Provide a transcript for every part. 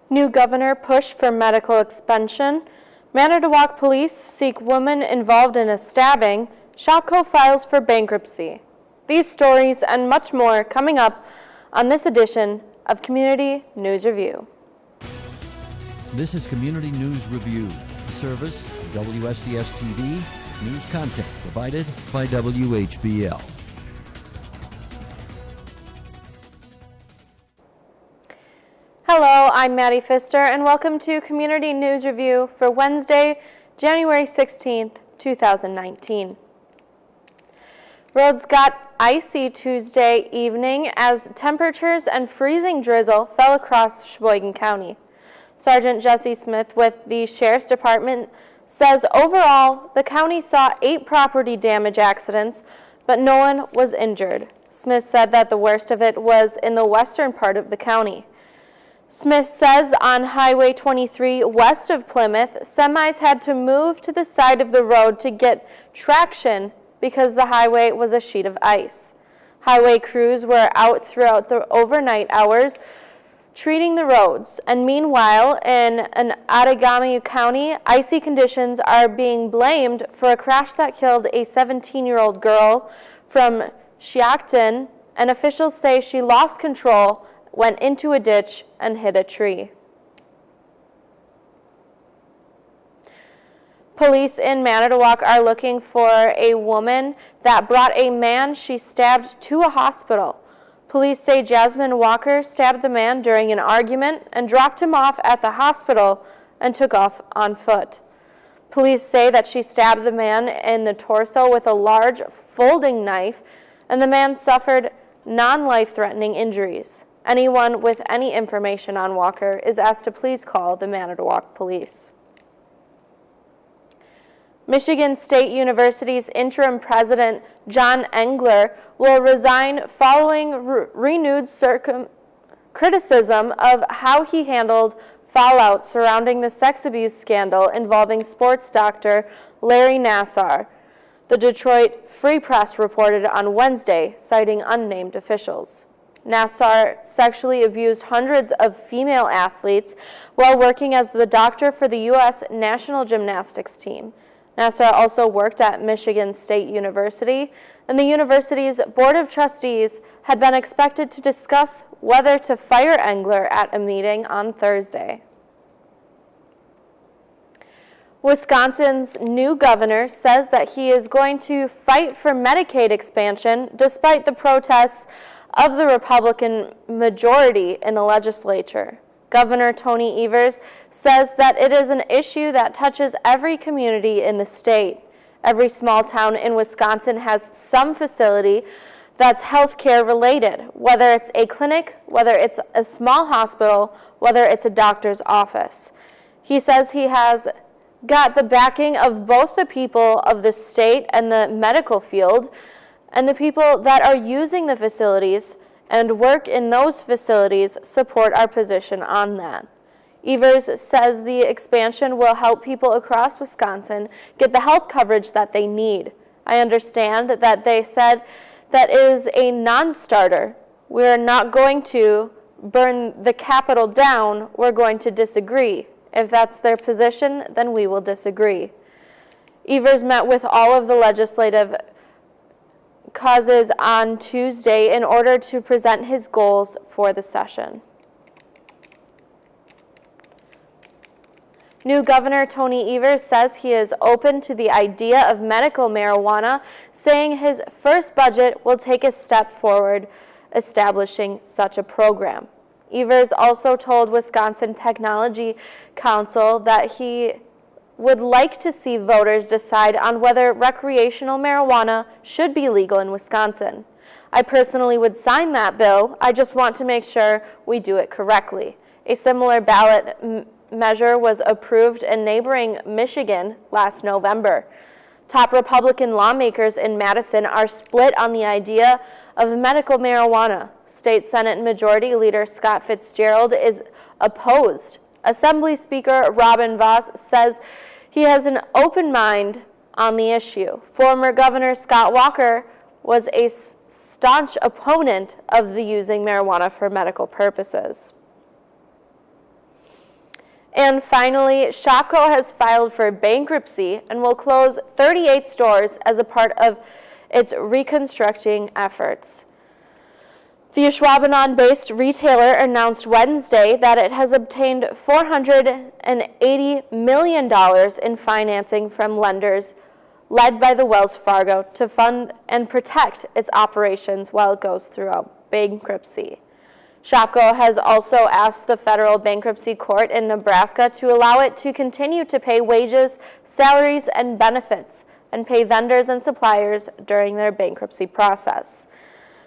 New governor push for medical expansion. Manitowoc police seek woman involved in a stabbing. Shopko files for bankruptcy. These stories and much more coming up on this edition of Community News Review. This is Community News Review, a service of WSCS TV, news content provided by WHBL. Hello, I'm Maddie Pfister, and welcome to Community News Review for Wednesday, January 16th, 2019. Roads got icy Tuesday evening as temperatures and freezing drizzle fell across Sheboygan County. Sergeant Jesse Smith with the Sheriff's Department says overall the county saw 8 property damage accidents, but no one was injured. Smith said that the worst of it was in the western part of the county. Smith says on Highway 23 west of Plymouth, semis had to move to the side of the road to get traction because the highway was a sheet of ice. Highway crews were out throughout the overnight hours treating the roads, and meanwhile in Outagamie County, icy conditions are being blamed for a crash that killed a 17-year-old girl from Shiocton, and officials say she lost control, went into a ditch, and hit a tree. Police in Manitowoc are looking for a woman that brought a man she stabbed to a hospital. Police say Jasmine Walker stabbed the man during an argument and dropped him off at the hospital and took off on foot. Police say that she stabbed the man in the torso with a large folding knife, and the man suffered non-life-threatening injuries. Anyone with any information on Walker is asked to please call the Manitowoc Police. Michigan State University's interim president, John Engler, will resign following renewed criticism of how he handled fallout surrounding the sex abuse scandal involving sports doctor Larry Nassar. The Detroit Free Press reported on Wednesday, citing unnamed officials. Nassar sexually abused hundreds of female athletes while working as the doctor for the U.S. national gymnastics team. Nassar also worked at Michigan State University, and the university's Board of Trustees had been expected to discuss whether to fire Engler at a meeting on Thursday. Wisconsin's new governor says that he is going to fight for Medicaid expansion despite the protests of the Republican majority in the legislature. Governor Tony Evers says that it is an issue that touches every community in the state. Every small town in Wisconsin has some facility that's healthcare related, whether it's a clinic, whether it's a small hospital, whether it's a doctor's office. He says he has got the backing of both the people of the state and the medical field, and the people that are using the facilities and work in those facilities support our position on that. Evers says the expansion will help people across Wisconsin get the health coverage that they need. I understand that they said that is a non-starter. We're not going to burn the Capitol down. We're going to disagree. If that's their position, then we will disagree. Evers met with all of the legislative causes on Tuesday in order to present his goals for the session. New Governor Tony Evers says he is open to the idea of medical marijuana, saying his first budget will take a step forward establishing such a program. Evers also told Wisconsin Technology Council that he would like to see voters decide on whether recreational marijuana should be legal in Wisconsin. I personally would sign that bill. I just want to make sure we do it correctly. A similar ballot measure was approved in neighboring Michigan last November. Top Republican lawmakers in Madison are split on the idea of medical marijuana. State Senate Majority Leader Scott Fitzgerald is opposed. Assembly Speaker Robin Vos says he has an open mind on the issue. Former Governor Scott Walker was a staunch opponent of the using marijuana for medical purposes. And finally, Shopko has filed for bankruptcy and will close 38 stores as a part of its reconstructing efforts. The Ashwaubenon-based retailer announced Wednesday that it has obtained $480 million in financing from lenders led by the Wells Fargo to fund and protect its operations while it goes through a bankruptcy. Shopko has also asked the federal bankruptcy court in Nebraska to allow it to continue to pay wages, salaries, and benefits and pay vendors and suppliers during their bankruptcy process.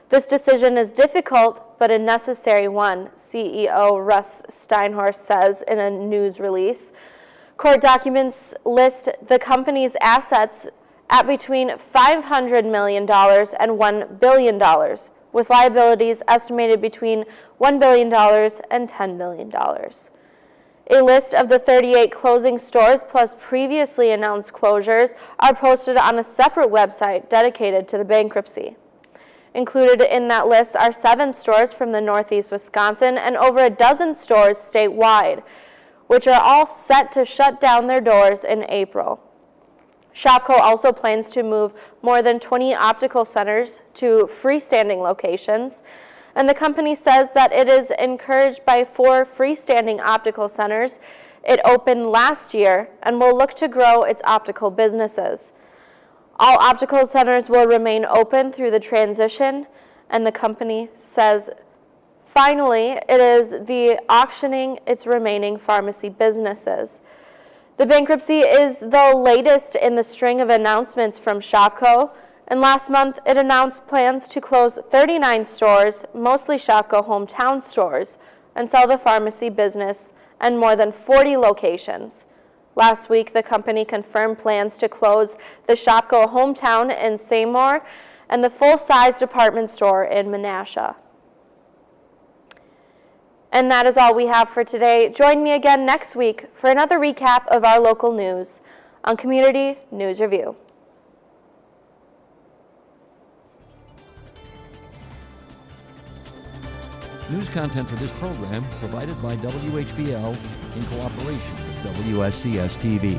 This decision is difficult, but a necessary one, CEO Russ Steinhorst says in a news release. Court documents list the company's assets at between $500 million and $1 billion, with liabilities estimated between $1 billion and $10 billion. A list of the 38 closing stores plus previously announced closures are posted on a separate website dedicated to the bankruptcy. Included in that list are 7 stores from the Northeast Wisconsin and over a dozen stores statewide, which are all set to shut down their doors in April. Shopko also plans to move more than 20 optical centers to freestanding locations, and the company says that it is encouraged by 4 freestanding optical centers it opened last year and will look to grow its optical businesses. All optical centers will remain open through the transition, and the company says, finally, it is the auctioning its remaining pharmacy businesses. The bankruptcy is the latest in the string of announcements from Shopko, and last month it announced plans to close 39 stores, mostly Shopko hometown stores, and sell the pharmacy business and more than 40 locations. Last week, the company confirmed plans to close the Shopko hometown in Seymour and the full-size department store in Menasha. And that is all we have for today. Join me again next week for another recap of our local news on Community News Review. News content for this program provided by WHBL in cooperation with WSCS TV.